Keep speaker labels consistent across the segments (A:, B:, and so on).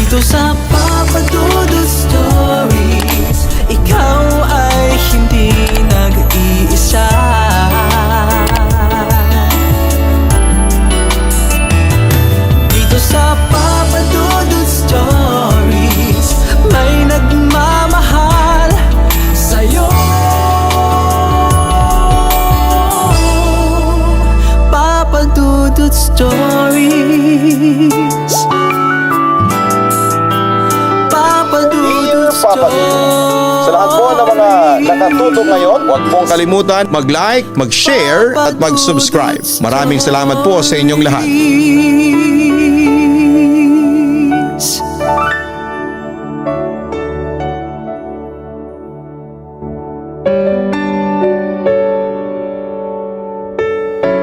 A: Dito sa Papa Dudut Stories, ikaw ay hindi nag-iisa. Dito sa Papa Dudut Stories, may nagmamahal sa'yo. Papa Dudut Stories, Papa Dudut Stories.
B: Sa lahat po ng mga nakatutok ngayon, huwag pong kalimutan mag-like, mag-share at mag-subscribe. Maraming salamat po sa inyong lahat.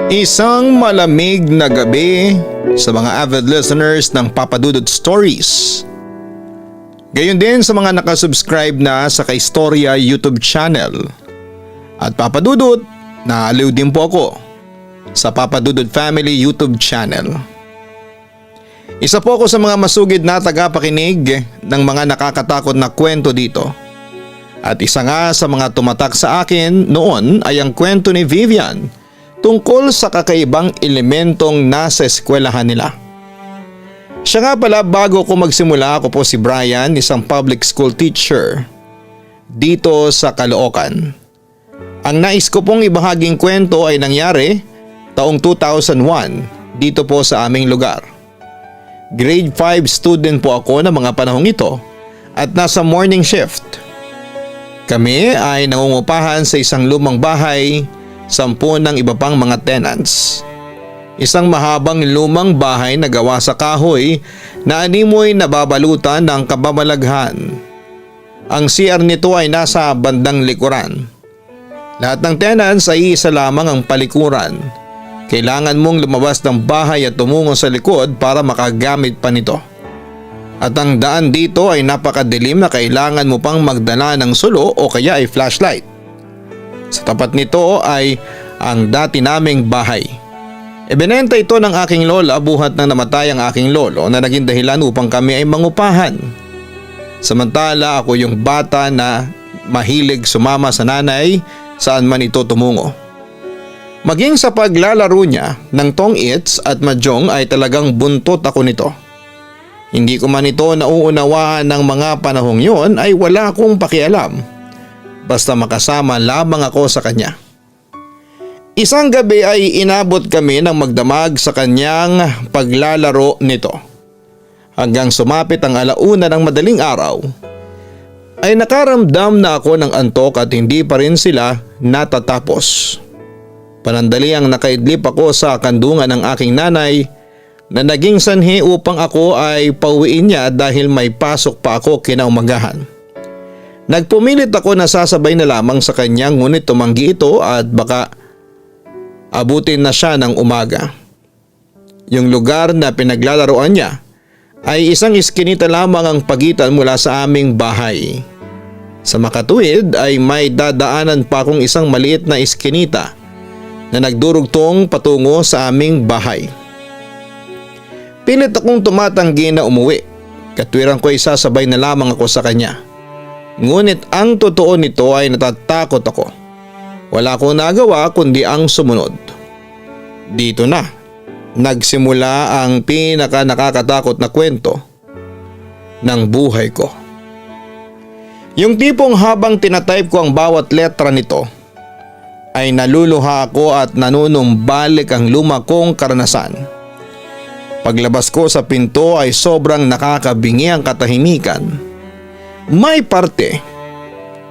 B: Isang malamig na gabi sa mga avid listeners ng Papa Dudut Stories. Gayon din sa mga nakasubscribe na sa Kaistorya YouTube channel. At Papa Dudut, naaliw din po ako sa Papa Dudut Family YouTube channel. Isa po ako sa mga masugid na tagapakinig ng mga nakakatakot na kwento dito. At isa nga sa mga tumatak sa akin noon ay ang kwento ni Vivian tungkol sa kakaibang elementong nasa eskwelahan nila. Siya nga pala, bago ko magsimula, ako po si Brian, isang public school teacher dito sa Caloocan. Ang nais ko pong ibahaging kwento ay nangyari taong 2001 dito po sa aming lugar. Grade 5 student po ako ng mga panahong ito at nasa morning shift. Kami ay nangungupahan sa isang lumang bahay, 10 ng iba pang mga tenants. Isang mahabang lumang bahay na gawa sa kahoy na animoy nababalutan ng kababalaghan. Ang CR nito ay nasa bandang likuran. Lahat ng tenants ay isa lamang ang palikuran. Kailangan mong lumabas ng bahay at tumungo sa likod para makagamit pa nito. At ang daan dito ay napakadilim na kailangan mo pang magdala ng sulo o kaya ay flashlight. Sa tapat nito ay ang dati naming bahay. Ibinenta ito ng aking lola buhat ng namatay ang aking lolo na naging dahilan upang kami ay mangupahan. Samantala ako yung bata na mahilig sumama sa nanay saan man ito tumungo. Maging sa paglalaro niya ng tong-its at mahjong ay talagang buntot ako nito. Hindi ko man ito nauunawaan ng mga panahong yon ay wala akong pakialam. Basta makasama lamang ako sa kanya. Isang gabi ay inabot kami ng magdamag sa kanyang paglalaro nito. Hanggang sumapit ang 1:00 ng madaling araw, ay nakaramdam na ako ng antok at hindi pa rin sila natatapos. Panandaliang nakaidlip ako sa kandungan ng aking nanay na naging sanhi upang ako ay pauwiin niya dahil may pasok pa ako kinaumagahan. Nagpumilit ako na sasabay na lamang sa kanya, ngunit tumanggi ito at baka abutin na siya ng umaga. Yung lugar na pinaglalaroan niya ay isang iskinita lamang ang pagitan mula sa aming bahay. Sa makatuwid ay may dadaanan pa akong isang maliit na iskinita na nagdurugtong patungo sa aming bahay. Pilit akong tumatanggi na umuwi. Katwiran ko ay sasabay na lamang ako sa kanya. Ngunit ang totoo nito ay natatakot ako. Wala akong nagawa kundi ang sumunod. Dito na nagsimula ang pinaka nakakatakot na kwento ng buhay ko. Yung tipong habang tinatype ko ang bawat letra nito ay naluluha ako at nanunumbalik ang luma kong karanasan. Paglabas ko sa pinto ay sobrang nakakabingi ang katahimikan. May parte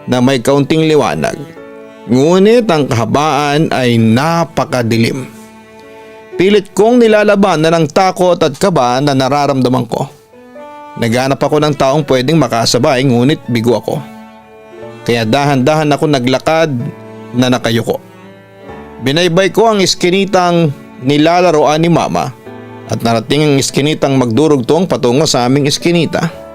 B: na may kaunting liwanag, ngunit ang kahabaan ay napakadilim. Pilit kong nilalabanan ng takot at kaba na nararamdaman ko. Naghanap ako ng taong pwedeng makasabay, ngunit bigo ako. Kaya dahan-dahan ako naglakad na nakayuko. Binaybay ko ang iskinitang nilalaroan ni mama at narating ang iskinitang magdurugtong patungo sa aming iskinita.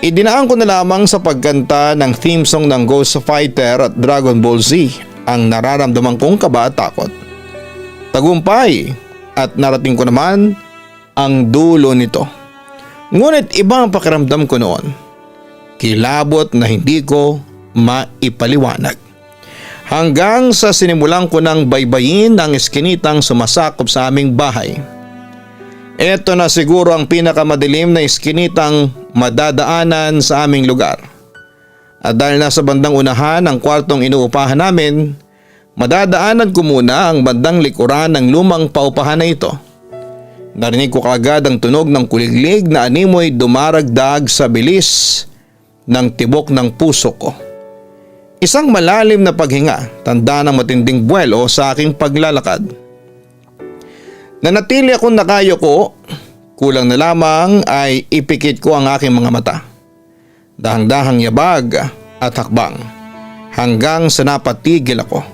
B: Idinaan ko na lamang sa pagkanta ng theme song ng Ghost Fighter at Dragon Ball Z ang nararamdaman kong kaba at takot. Tagumpay at narating ko naman ang dulo nito. Ngunit iba ang pakiramdam ko noon. Kilabot na hindi ko maipaliwanag. Hanggang sa sinimulan ko ng baybayin ang iskinitang sumasakop sa aming bahay. Ito na siguro ang pinakamadilim na iskinitang madadaanan sa aming lugar. At dahil nasa bandang unahan ang kwartong inuupahan namin, madadaanan ko muna ang bandang likuran ng lumang paupahan na ito. Narinig ko kaagad ang tunog ng kuliglig na animoy dumaragdag sa bilis ng tibok ng puso ko. Isang malalim na paghinga, tanda ng matinding buwelo sa aking paglalakad. Nanatili akong nakayuko, kulang na lamang ay ipikit ko ang aking mga mata. Dahang-dahang yabag at hakbang hanggang sa napatigil ako.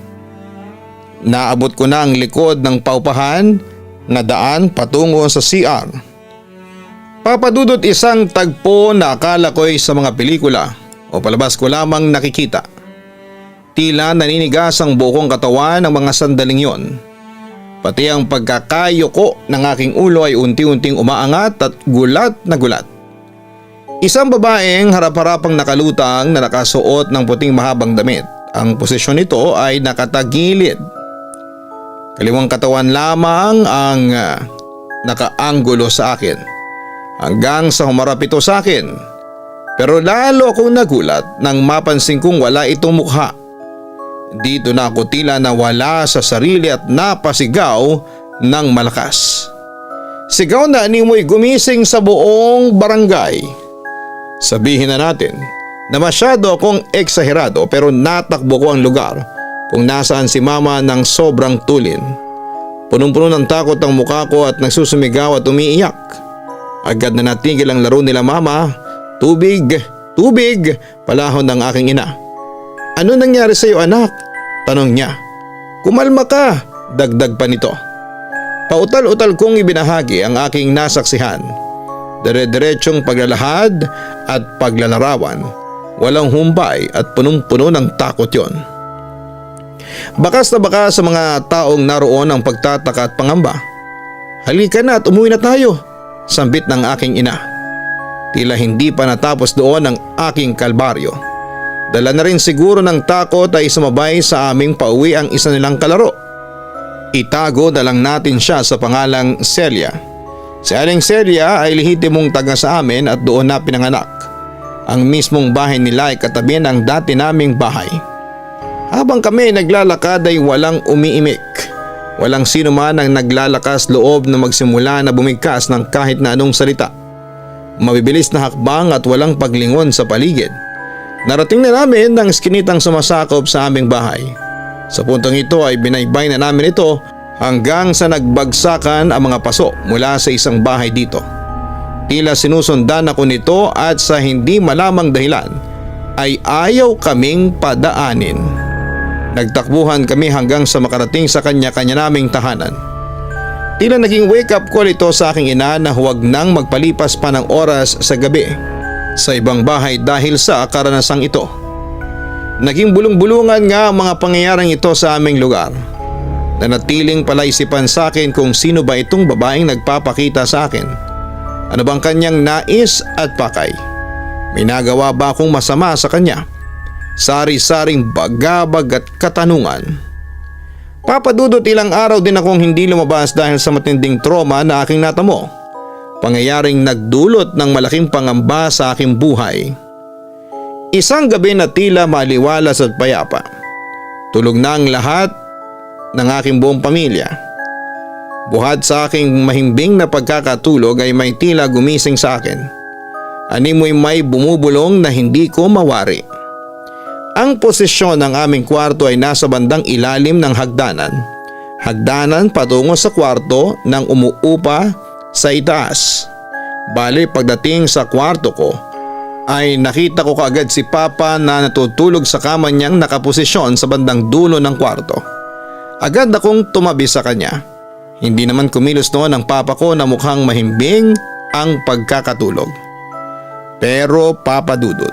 B: Naabot ko na ang likod ng paupahan na daan patungo sa CR. Papadudot isang tagpo na akala ko'y sa mga pelikula o palabas ko lamang nakikita. Tila naninigas ang buong katawan ng mga sandaling yon. Pati ang pagkakayuko ng aking ulo ay unti-unting umaangat at gulat na gulat. Isang babaeng harap-harapang nakalutang na nakasuot ng puting mahabang damit. Ang posisyon nito ay nakatagilid. Kaliwang katawan lamang ang nakaanggulo sa akin. Hanggang sa humarap ito sa akin. Pero lalo akong nagulat nang mapansin kong wala itong mukha. Dito na ako tila nawala sa sarili at napasigaw ng malakas. Sigaw na animoy gumising sa buong barangay. Sabihin na natin na masyado akong eksaherado pero natakbo ko ang lugar kung nasaan si mama ng sobrang tulin. Punong-puno ng takot ang mukha ko at nagsusumigaw at umiiyak. Agad na natigil ang laro nila mama. Tubig, tubig, palahon ng aking ina. Ano nangyari sa iyo anak? Tanong niya. Kumalma ka, dagdag pa nito. Pautal-utal kong ibinahagi ang aking nasaksihan. Dire-diretsong paglalahad at paglalarawan. Walang humbay at punong-puno ng takot yon. Bakas na bakas sa mga taong naroon ang pagtataka at pangamba. Halika na at umuwi na tayo, sambit ng aking ina. Tila hindi pa natapos doon ang aking kalbaryo. Dala na rin siguro ng takot ay sumabay sa aming pauwi ang isa nilang kalaro. Itago na lang natin siya sa pangalang Celia. Si Aling Celia ay lehitimong taga sa amin at doon na pinanganak. Ang mismong bahay nila ay katabi ng dati naming bahay. Habang kami naglalakad ay walang umiimik. Walang sino man ang naglalakas loob na magsimula na bumigkas ng kahit na anong salita. Mabibilis na hakbang at walang paglingon sa paligid. Narating na namin ang iskinitang sumasakop sa aming bahay. Sa puntong ito ay binaybay na namin ito hanggang sa nagbagsakan ang mga paso mula sa isang bahay dito. Tila sinusundan ako nito at sa hindi malamang dahilan ay ayaw kaming padaanin. Nagtakbuhan kami hanggang sa makarating sa kanya-kanya naming tahanan. Tila naging wake up call ito sa aking ina na huwag nang magpalipas pa ng oras sa gabi sa ibang bahay dahil sa karanasang ito. Naging bulong-bulungan nga ang mga pangyayaring ito sa aming lugar. Nanatiling palaisipan sa akin kung sino ba itong babaeng nagpapakita sa akin. Ano bang kanyang nais at pakay? May nagawa ba akong masama sa kanya? Sari-saring bagabag at katanungan. Papadudot ilang araw din akong hindi lumabas dahil sa matinding trauma na aking natamo. Pangyayaring nagdulot ng malaking pangamba sa aking buhay. Isang gabi na tila maliwalas at payapa. Tulog na ang lahat ng aking buong pamilya. Buhat sa aking mahimbing na pagkakatulog ay may tila gumising sa akin. Animoy may bumubulong na hindi ko mawari. Ang posisyon ng aming kwarto ay nasa bandang ilalim ng hagdanan. Hagdanan patungo sa kwarto ng umuupa sa itaas. Bali pagdating sa kwarto ko ay nakita ko kaagad si Papa na natutulog sa kama niyang nakaposisyon sa bandang dulo ng kwarto. Agad akong tumabi sa kanya. Hindi naman kumilos noon ang papa ko na mukhang mahimbing ang pagkakatulog. Pero papadudot,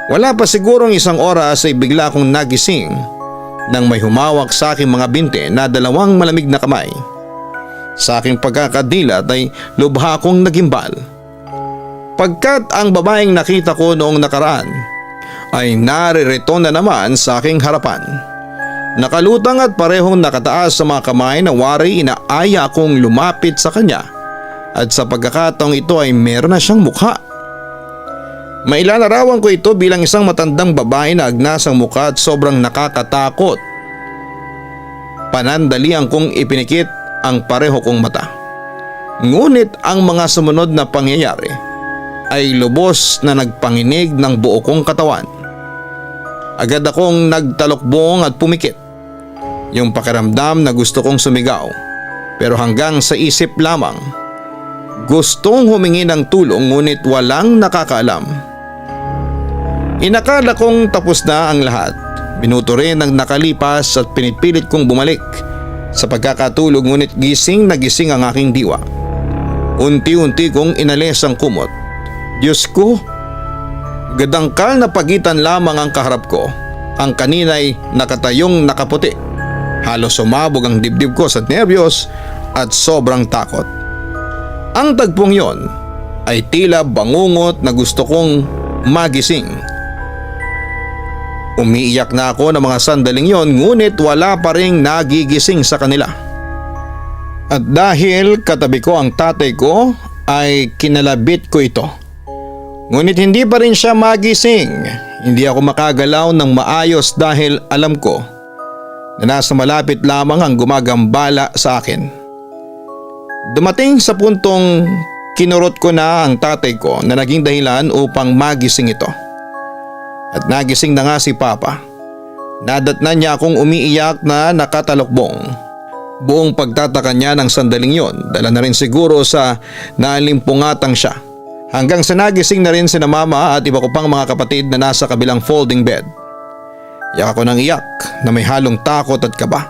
B: wala pa sigurong isang oras ay bigla akong nagising nang may humawak sa aking mga binte na dalawang malamig na kamay. Sa aking pagkakadilat ay lubha akong nagimbal. Pagkat ang babaeng nakita ko noong nakaraan ay naririto na naman sa aking harapan. Nakalutang at parehong nakataas sa mga kamay na wari inaaya akong lumapit sa kanya at sa pagkakataong ito ay meron na siyang mukha. Mailalarawan ko ito bilang isang matandang babae na agnas ang mukha at sobrang nakakatakot. Panandalian kong ipinikit ang pareho kong mata. Ngunit ang mga sumunod na pangyayari ay lubos na nagpanginig ng buo kong katawan. Agad akong nagtalokbong at pumikit. Yung pakiramdam na gusto kong sumigaw, pero hanggang sa isip lamang. Gustong humingi ng tulong ngunit walang nakakaalam. Inakala kong tapos na ang lahat. Minuto rin ang nakalipas at pinipilit kong bumalik sa pagkakatulog ngunit gising na gising ang aking diwa. Unti-unti kong inalis ang kumot. Diyos ko, gadangkal na pagitan lamang ang kaharap ko. Ang kanina'y nakatayong nakaputi. Halos sumabog ang dibdib ko sa nerbiyos at sobrang takot. Ang tagpong yon ay tila bangungot na gusto kong magising. Umiiyak na ako ng mga sandaling yon ngunit wala pa ring nagigising sa kanila. At dahil katabi ko ang tatay ko ay kinalabit ko ito. Ngunit hindi pa rin siya magising. Hindi ako makagalaw ng maayos dahil alam ko na nasa malapit lamang ang gumagambala sa akin. Dumating sa puntong kinurot ko na ang tatay ko na naging dahilan upang magising ito. At nagising na nga si Papa. Nadatnan niya akong umiiyak na nakatalokbong. Buong pagtataka niya ng sandaling yon, dala na rin siguro sa nalimpungatang siya. Hanggang sa nagising na rin sina mama at iba ko pang mga kapatid na nasa kabilang folding bed. Iyak ako ng iyak na may halong takot at kaba.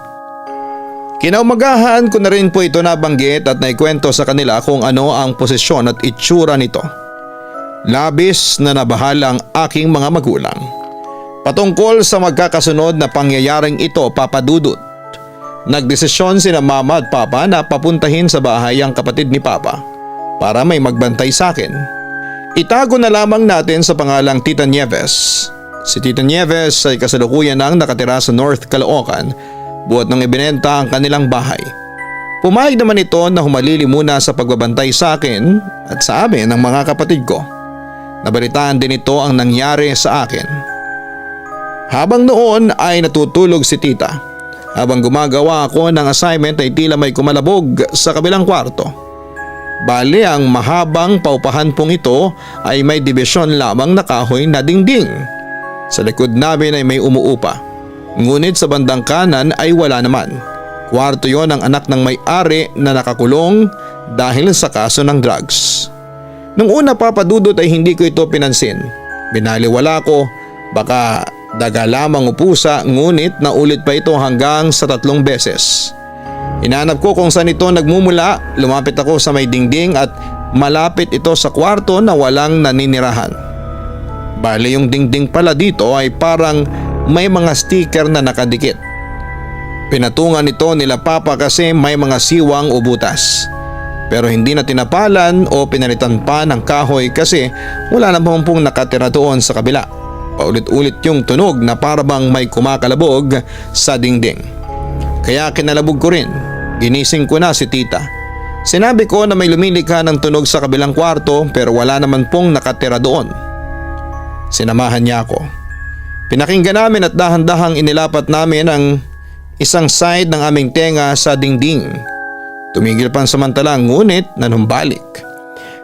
B: Kinaumagahan ko na rin po ito nabanggit at naikwento sa kanila kung ano ang posisyon at itsura nito. Labis na nabahala ang aking mga magulang. Patungkol sa magkakasunod na pangyayaring ito, Papa Dudut. Nagdesisyon sina mama at papa na papuntahin sa bahay ang kapatid ni Papa para may magbantay sa akin. Itago na lamang natin sa pangalang Tita Nieves. Si Tita Nieves ay kasalukuyan nang nakatira sa North Caloocan buhat nang ibinenta ang kanilang bahay. Pumayag naman ito na humalili muna sa pagbabantay sa akin at sa amin ng mga kapatid ko. Nabalitaan din ito ang nangyari sa akin. Habang noon ay natutulog si Tita. Habang gumagawa ako ng assignment ay tila may kumalabog sa kabilang kwarto. Bale ang mahabang paupahan pong ito ay may dibisyon lamang na kahoy na dingding. Sa likod namin ay may umuupa. Ngunit sa bandang kanan ay wala naman. Kwarto yon ng anak ng may-ari na nakakulong dahil sa kaso ng drugs. Nung una, Papa Dudut, ay hindi ko ito pinansin. Binaliwala ko, baka daga lamang o pusa, ngunit naulit pa ito hanggang sa 3 beses. Hinanap ko kung saan ito nagmumula, lumapit ako sa may dingding at malapit ito sa kwarto na walang naninirahan. Bale yung dingding pala dito ay parang may mga sticker na nakadikit. Pinatungan ito nila Papa kasi may mga siwang o butas. Pero hindi na tinapalan o pinalitan pa ng kahoy kasi wala na pong nakatira doon sa kabila. Paulit-ulit yung tunog na parang may kumakalabog sa dingding. Kaya kinalabog ko rin. Ginising ko na si Tita. Sinabi ko na may lumilikha ng tunog sa kabilang kwarto pero wala naman pong nakatira doon. Sinamahan niya ako. Pinakinggan namin at dahan-dahang inilapat namin ang isang side ng aming tenga sa dingding. Tumigil pansamantala ngunit nanumbalik.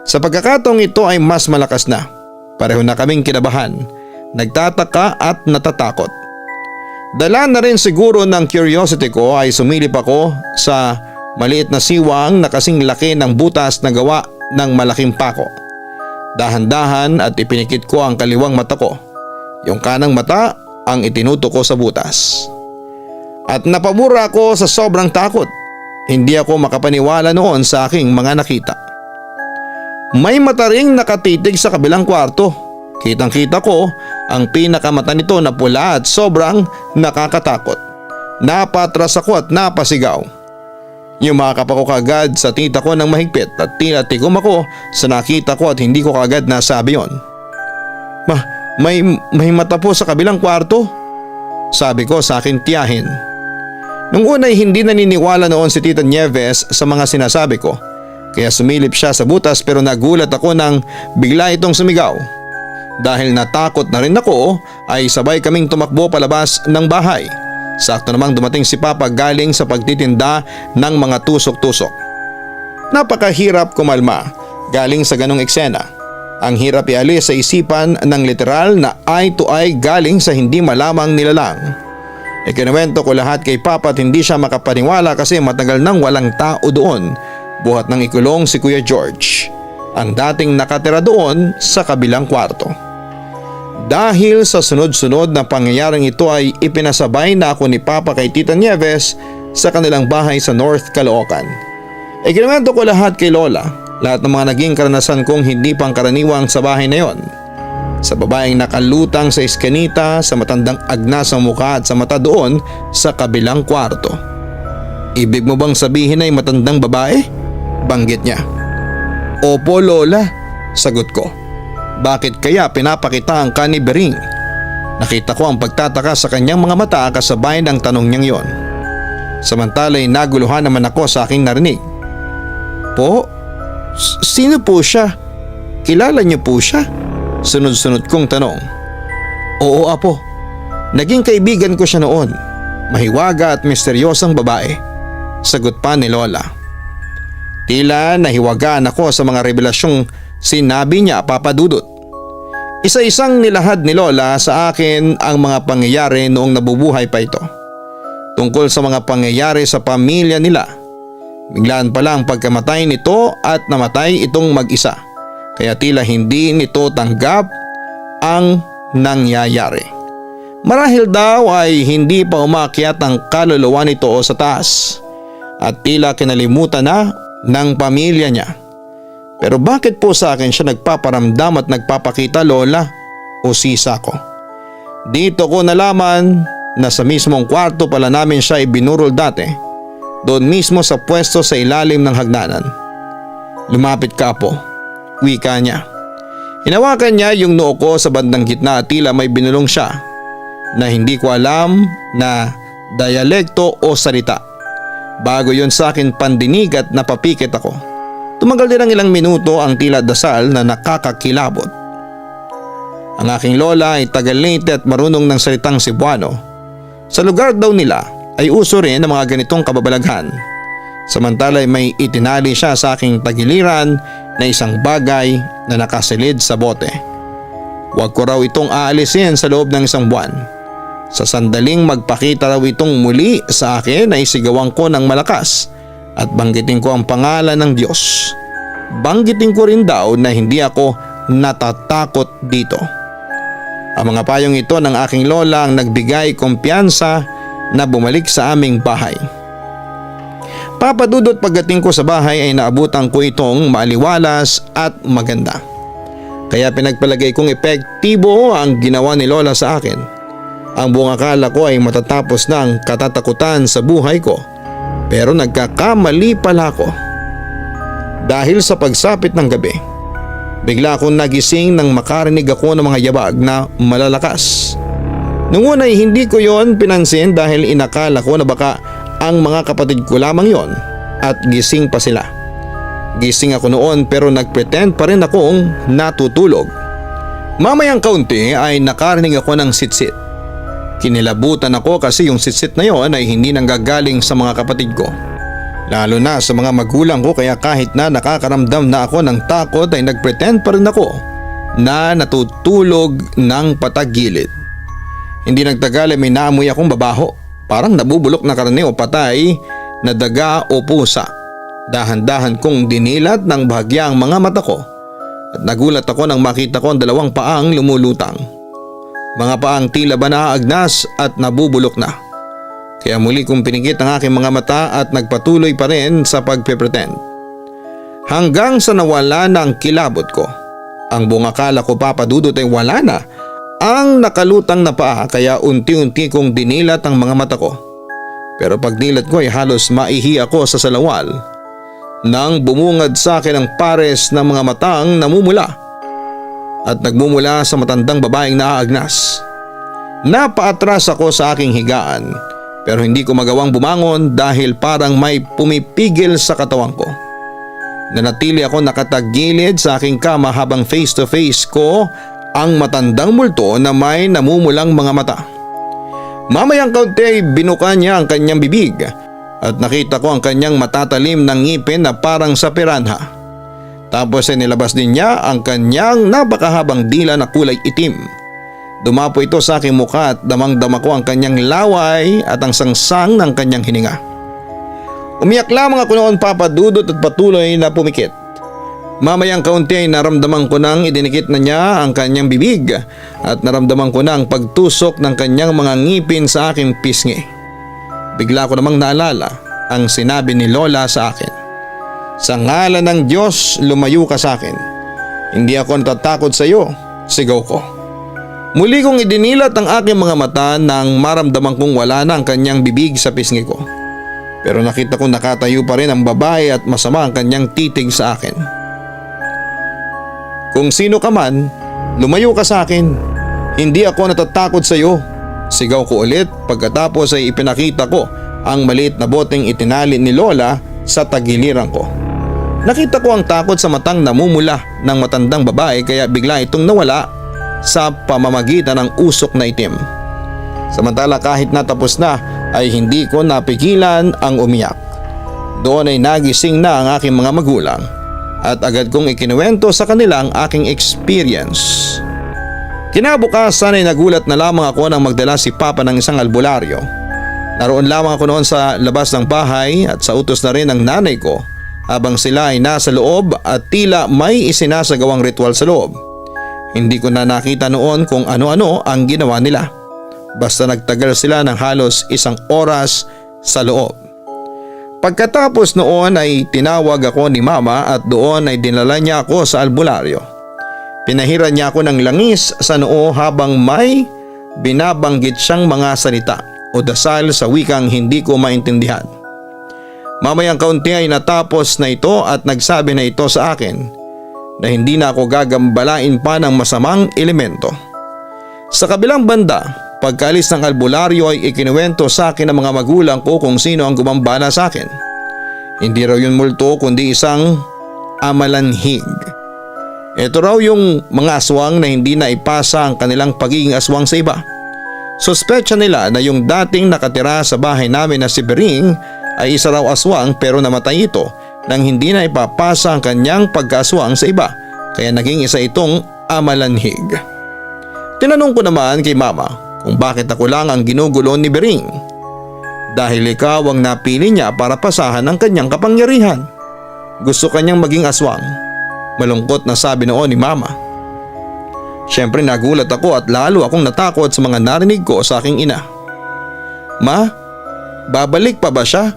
B: Sa pagkakataong ito ay mas malakas na. Pareho na kaming kinabahan, nagtataka at natatakot. Dala na rin siguro ng curiosity ko ay sumilip ako sa maliit na siwang na kasing laki ng butas na gawa ng malaking pako. Dahan-dahan at ipinikit ko ang kaliwang mata ko. Yung kanang mata ang itinutok ko sa butas. At napamura ako sa sobrang takot. Hindi ako makapaniwala noon sa aking mga nakita. May mata ring nakatitig sa kabilang kwarto. Kitang-kita ko ang pinakamata nito na pula at sobrang nakakatakot. Napatras ako at napasigaw. Yumakap ako kagad sa tita ko ng mahigpit at tila tikom ako sa nakita ko at hindi ko kagad nasabi yon. May mata po sa kabilang kwarto, sabi ko sa aking tiyahin. Nung una ay hindi naniniwala noon si Tita Nieves sa mga sinasabi ko, kaya sumilip siya sa butas pero nagulat ako nang bigla itong sumigaw. Dahil natakot na rin ako ay sabay kaming tumakbo palabas ng bahay. Sakto namang dumating si Papa galing sa pagtitinda ng mga tusok-tusok. Napakahirap kumalma galing sa ganong eksena. Ang hirap ialis sa isipan ng literal na eye to eye galing sa hindi malamang nilalang. Ikinuwento ko lahat kay Papa at hindi siya makapaniwala kasi matagal nang walang tao doon buhat ng ikulong si Kuya George, ang dating nakatira doon sa kabilang kwarto. Dahil sa sunod-sunod na pangyayaring ito ay ipinasabay na ako ni Papa kay Tita Nieves sa kanilang bahay sa North Caloocan. Ikinuwento ko lahat kay Lola, lahat ng mga naging karanasan kong hindi pangkaraniwang sa bahay na yon. Sa babaeng nakalutang sa eskanita, sa matandang agnas ang mukha at sa mata doon sa kabilang kwarto. Ibig mo bang sabihin ay matandang babae? Banggit niya. Opo Lola, sagot ko. Bakit kaya pinapakita ang kanibering? Nakita ko ang pagtataka sa kanyang mga mata kasabay ng tanong niyang yon. Samantala'y naguluhan naman ako sa aking narinig. Po? Sino po siya? Kilala niyo po siya? Sunod-sunod kong tanong. Oo apo, naging kaibigan ko siya noon. Mahiwaga at misteryosang babae, sagot pa ni Lola. Tila nahiwagaan ako sa mga revelasyong sinabi niya, Papa Dudut. Isa-isang nilahad ni Lola sa akin ang mga pangyayari noong nabubuhay pa ito. Tungkol sa mga pangyayari sa pamilya nila. Biglaan pala ang pagkamatay nito at namatay itong mag-isa. Kaya tila hindi nito tanggap ang nangyayari. Marahil daw ay hindi pa umakyat ang kaluluwa nito sa taas. At tila kinalimutan na ng pamilya niya. Pero bakit po sa akin siya nagpaparamdam at nagpapakita Lola o sisa ko? Dito ko nalaman na sa mismong kwarto pala namin siya ibinurol dati. Doon mismo sa pwesto sa ilalim ng hagdanan. Lumapit ka po, wika niya. Hinawakan niya yung noo ko sa bandang gitna at tila may binulong siya na hindi ko alam na dialekto o salita. Bago yon sa akin pandinig at napapikit ako. Tumagal din ang ilang minuto ang tila dasal na nakakakilabot. Ang aking lola ay taga Leyte at marunong ng salitang Cebuano. Sa lugar daw nila ay uso rin ang mga ganitong kababalaghan. Samantala ay may itinali siya sa aking tagiliran na isang bagay na nakasilid sa bote. Huwag ko raw itong aalisin sa loob ng isang buwan. Sa sandaling magpakita raw itong muli sa akin ay sigawan ko ng malakas at banggitin ko ang pangalan ng Diyos. Banggitin ko rin daw na hindi ako natatakot dito. Ang mga payong ito ng aking lola ang nagbigay kumpiyansa na bumalik sa aming bahay. Papa Dudut, pagdating ko sa bahay ay naabutan ko itong maaliwalas at maganda. Kaya pinagpalagay kong epektibo ang ginawa ni Lola sa akin. Ang buong akala ko ay matatapos na ang katatakutan sa buhay ko. Pero nagkakamali pala ako. Dahil sa pagsapit ng gabi, bigla akong nagising nang makarinig ako ng mga yabag na malalakas. Noong una ay hindi ko yon pinansin dahil inakala ko na baka ang mga kapatid ko lamang yon at gising pa sila. Gising ako noon pero nagpretend pa rin akong natutulog. Mamayang kaunti ay nakarinig ako ng sitsit. Kinilabutan ako kasi yung sitsit na yon ay hindi nanggagaling sa mga kapatid ko. Lalo na sa mga magulang ko, kaya kahit na nakakaramdam na ako ng takot ay nagpretend pa rin ako na natutulog ng patagilid. Hindi nagtagal ay may naamoy akong babaho. Parang nabubulok na karne o patay na daga o pusa. Dahan-dahan kong dinilat ng bahagya ang mga mata ko at nagulat ako nang makita ko ang dalawang paang lumulutang. Mga paang tila ba naaagnas at nabubulok na. Kaya muli kong pinigit ang aking mga mata at nagpatuloy pa rin sa pagpipretend. Hanggang sa nawala na ang kilabot ko. Ang buong akala ko, Papa Dudut, ay wala na ang nakalutang na paa, kaya unti-unti kong dinilat ang mga mata ko. Pero pagdilat ko ay halos maihi ako sa salawal nang bumungad sa akin ang pares ng mga matang namumula at nagmumula sa matandang babaeng naaagnas. Napaatras ako sa aking higaan pero hindi ko magawang bumangon dahil parang may pumipigil sa katawan ko. Nanatili ako nakatagilid sa aking kama habang face to face ko ang matandang multo na may namumulang mga mata. Mamayang kaunti ay binuka niya ang kanyang bibig at nakita ko ang kanyang matatalim ng ngipin na parang sa piranha. Tapos ay nilabas din niya ang kanyang napakahabang dila na kulay itim. Dumapo ito sa aking mukha at damang-dama ko ang kanyang laway at ang sangsang ng kanyang hininga. Umiyak lamang ako noon, Papa Dudut, at patuloy na pumikit. Mamayang kaunti ay naramdaman ko nang idinikit na niya ang kanyang bibig at naramdaman ko na ang pagtusok ng kanyang mga ngipin sa aking pisngi. Bigla ko namang naalala ang sinabi ni Lola sa akin. Sa ngalan ng Diyos, lumayo ka sa akin. Hindi ako natatakot sa iyo, sigaw ko. Muli kong idinilat ang aking mga mata nang maramdaman kong wala na ang kanyang bibig sa pisngi ko. Pero nakita kong nakatayo pa rin ang babae at masama ang kanyang titig sa akin. Kung sino ka man, lumayo ka sa akin. Hindi ako natatakot sa iyo, sigaw ko ulit pagkatapos ay ipinakita ko ang maliit na boteng itinali ni Lola sa tagiliran ko. Nakita ko ang takot sa matang namumula ng matandang babae kaya bigla itong nawala sa pamamagitan ng usok na itim. Samantala kahit natapos na ay hindi ko napigilan ang umiyak. Doon ay nagising na ang aking mga magulang at agad kong ikinuwento sa kanila ang aking experience. Kinabukasan ay nagulat na lamang ako nang magdala si Papa ng isang albularyo. Naroon lamang ako noon sa labas ng bahay at sa utos na rin ng nanay ko habang sila ay nasa loob at tila may isinasagawang ritual sa loob. Hindi ko na nakita noon kung ano-ano ang ginawa nila. Basta nagtagal sila ng halos 1 oras sa loob. Pagkatapos noon ay tinawag ako ni Mama at doon ay dinala niya ako sa albularyo. Pinahiran niya ako ng langis sa noo habang may binabanggit siyang mga salita o dasal sa wikang hindi ko maintindihan. Mamayang kaunti ay natapos na ito at nagsabi na ito sa akin na hindi na ako gagambalain pa ng masamang elemento. Sa kabilang banda, pagkaalis ng albularyo ay ikinuwento sa akin ng mga magulang ko kung sino ang gumambala sa akin. Hindi raw yun multo kundi isang amalanhig. Ito raw yung mga aswang na hindi na ipasa ang kanilang pagiging aswang sa iba. Sospecha nila na yung dating nakatira sa bahay namin na si Bering ay isa raw aswang pero namatay ito nang hindi na ipapasa ang kanyang pagkaaswang sa iba kaya naging isa itong amalanhig. Tinanong ko naman kay Mama kung bakit ako lang ang ginugulo ni Bering. Dahil ikaw ang napili niya para pasahan ang kanyang kapangyarihan. Gusto kanyang maging aswang. Malungkot na sabi noon ni Mama. Siyempre nagulat ako at lalo akong natakot sa mga narinig ko sa aking ina. Ma, babalik pa ba siya?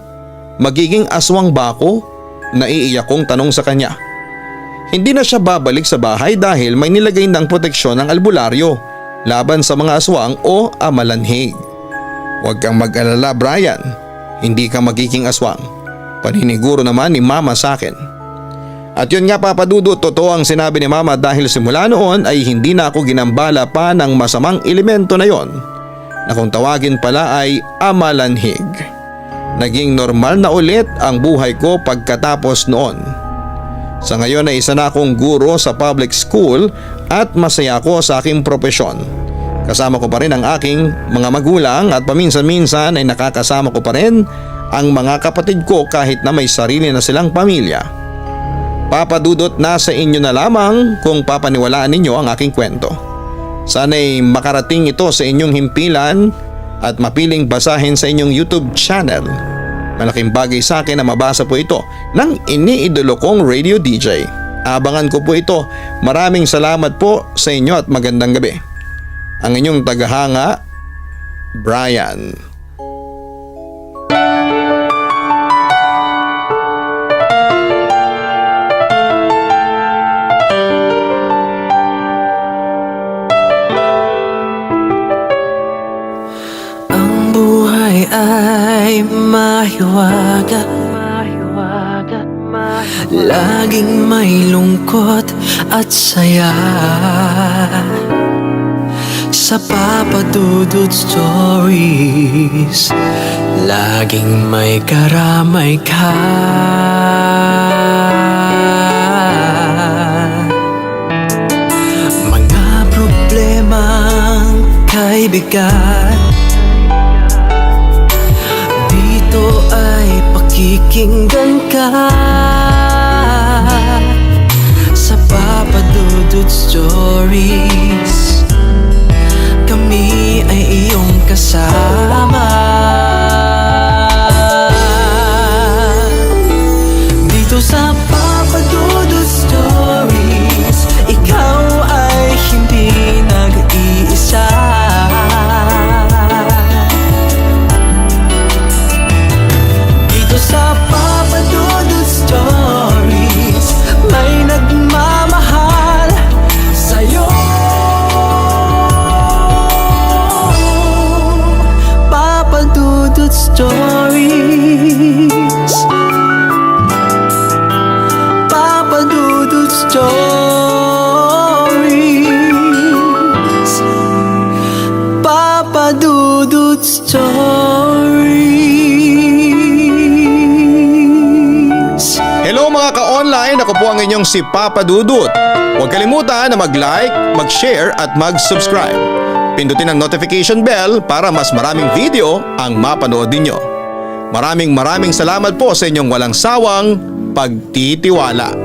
B: Magiging aswang ba ako? Naiiyak kong tanong sa kanya. Hindi na siya babalik sa bahay dahil may nilagay ng proteksyon ng albularyo laban sa mga aswang o amalanhig. Huwag kang mag-alala, Brian. Hindi ka magiging aswang. Paniniguro naman ni Mama sa akin. At yun nga, Papa Dudut, totoo ang sinabi ni Mama dahil simula noon ay hindi na ako ginambala pa ng masamang elemento na yon na kung tawagin pala ay amalanhig. Naging normal na ulit ang buhay ko pagkatapos noon. Sa ngayon ay isa na akong guro sa public school at masaya ako sa aking propesyon. Kasama ko pa rin ang aking mga magulang at paminsan-minsan ay nakakasama ko pa rin ang mga kapatid ko kahit na may sarili na silang pamilya. Papa Dudut, nasa inyo na lamang kung papaniwalaan ninyo ang aking kwento. Sana'y makarating ito sa inyong himpilan at mapiling basahin sa inyong YouTube channel. Malaking bagay sa akin na mabasa po ito ng iniidolo kong radio DJ. Abangan ko po ito. Maraming salamat po sa inyo at magandang gabi. Ang inyong tagahanga, Brian.
A: Ang buhay ay ay mahiwaga, laging may lungkot at saya. Sa Papa Dudut Stories, laging may karamay ka. Mga problemang kaibigan, dito ay pakikinggan ka. Sa Papa Dudut Stories, kami ay iyong kasama. Dito sa Papa Dudut Stories, ikaw ay hindi nag-iisa. Dito sa Papa Dudut Stories, may nagmamahal sa'yo. Papa Dudut Stories, Papa Dudut Stories, Papa Dudut Stories.
B: Hello mga ka-online, ako po ang inyong si Papa Dudut. Huwag kalimutan na mag-like, mag-share at mag-subscribe. Pindutin ang notification bell para mas maraming video ang mapanood ninyo. Maraming salamat po sa inyong walang sawang pagtitiwala.